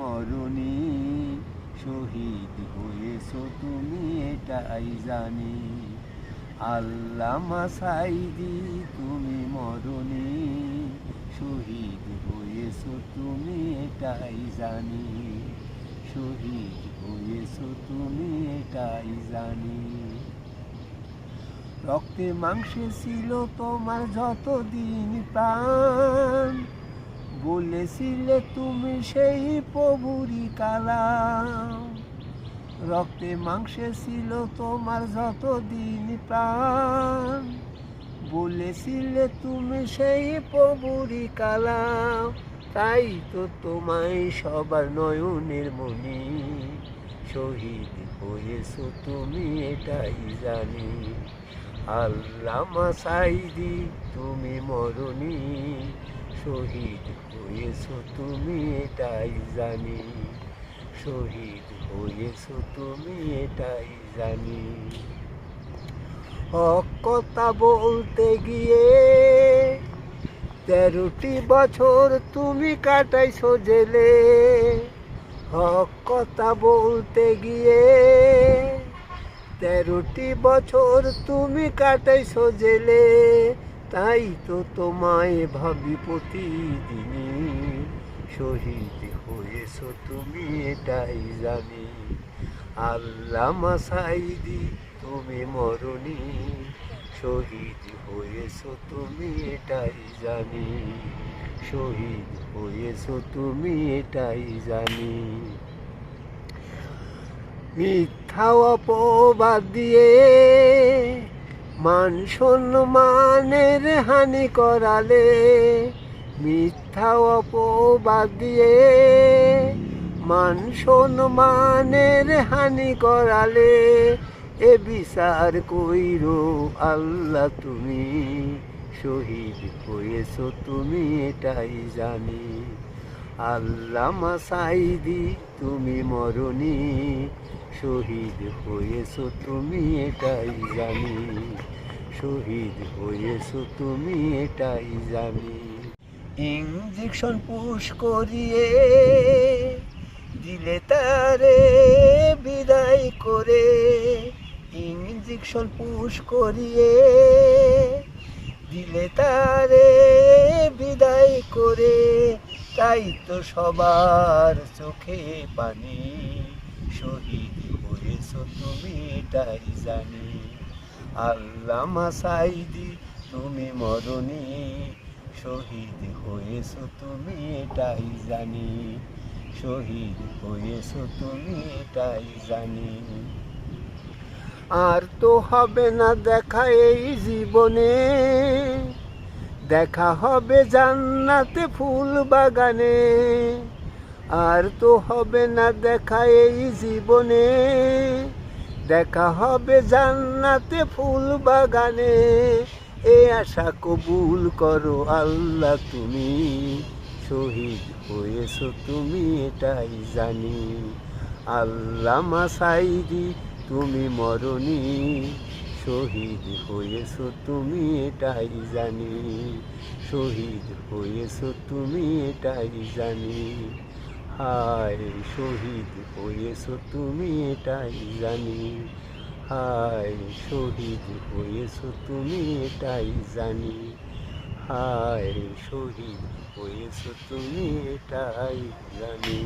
মরণি, শহীদ হয়েছো তুমি এটাই জানি। আল্লামা সাঈদী তুমি মরণি, শহীদ হয়েছো তুমি এটাই জানি। শহীদ হয়েছো তুমি এটাই জানি। রক্তে মাংসে ছিল তোমার যতদিন প্রাণ, বলেছিলে তুমি সেই প্রভুরই কালাম। রক্তে মাংসে ছিল তোমার যতদিন প্রাণ, বলেছিলে তুমি সেই প্রভুরই কালাম। তাই তো তোমায় সবার নয়নের মনি, শহীদ হয়েছো তুমি এটাই জানি। আল্লামা সাঈদী তুমি মরণি, শহীদ হয়েছো তুমি এটাই জানি। শহীদ হয়েছো তুমি এটাই জানি। হক কথা বলতে গিয়ে 13টি বছর তুমি কাটাইছো জেলে। হক কথা বলতে গিয়ে 13টি বছর তুমি কাটাইছো জেলে। তাই তো তোমায় ভাবি প্রতিদিনই, শহীদ হয়েছো তুমি এটাই জানি। আল্লামা সাঈদী তুমি মরণি, শহীদ হয়েছো তুমি এটাই জানি। শহীদ হয়েছো তুমি এটাই জানি। মিথ্যা অপবাদ দিয়ে মান সম্মানের হানি করালে। মিথ্যা অপবাদ দিয়ে মান সম্মানের হানি করালে। এ বিচার কইরো আল্লাহ তুমি, শহীদ হয়েছো তুমি এটাই জানি। আল্লামা সাঈদী তুমি মরণি, শহীদ হয়েছো তুমি এটাই জানি। শহীদ হয়েছো তুমি এটাই জানি। ইঞ্জেকশন পুশ করিয়ে দিলে তারে বিদায় করে। ইঞ্জেকশন পুশ করিয়ে দিলে তারে বিদায় করে। তাই তো সবার চোখে পানি, শহীদ হয়েছো তুমি এটাই জানি। আল্লামা সাঈদী তুমি মরণি, শহীদ হয়েছো তুমি এটাই জানি। শহীদ হয়েছো তুমি এটাই জানি। আর তো হবে না দেখা এই জীবনে, দেখা হবে জান্নাতে ফুল বাগানে। আর তো হবে না দেখা এই জীবনে, দেখা হবে জান্নাতে ফুল বাগানে। এ আশা কবুল করো আল্লাহ তুমি, শহীদ হয়েছো তুমি এটাই জানি। আল্লামা সাঈদী তুমি মরণি, শহীদ হয়েছো তুমি এটাই জানি। শহীদ হয়েছো তুমি এটাই জানি। হায় শহীদ হয়েছো তুমি এটাই জানি। হায় শহীদ হয়েছো তুমি এটাই জানি। হায় শহীদ হয়েছো তুমি এটাই জানি।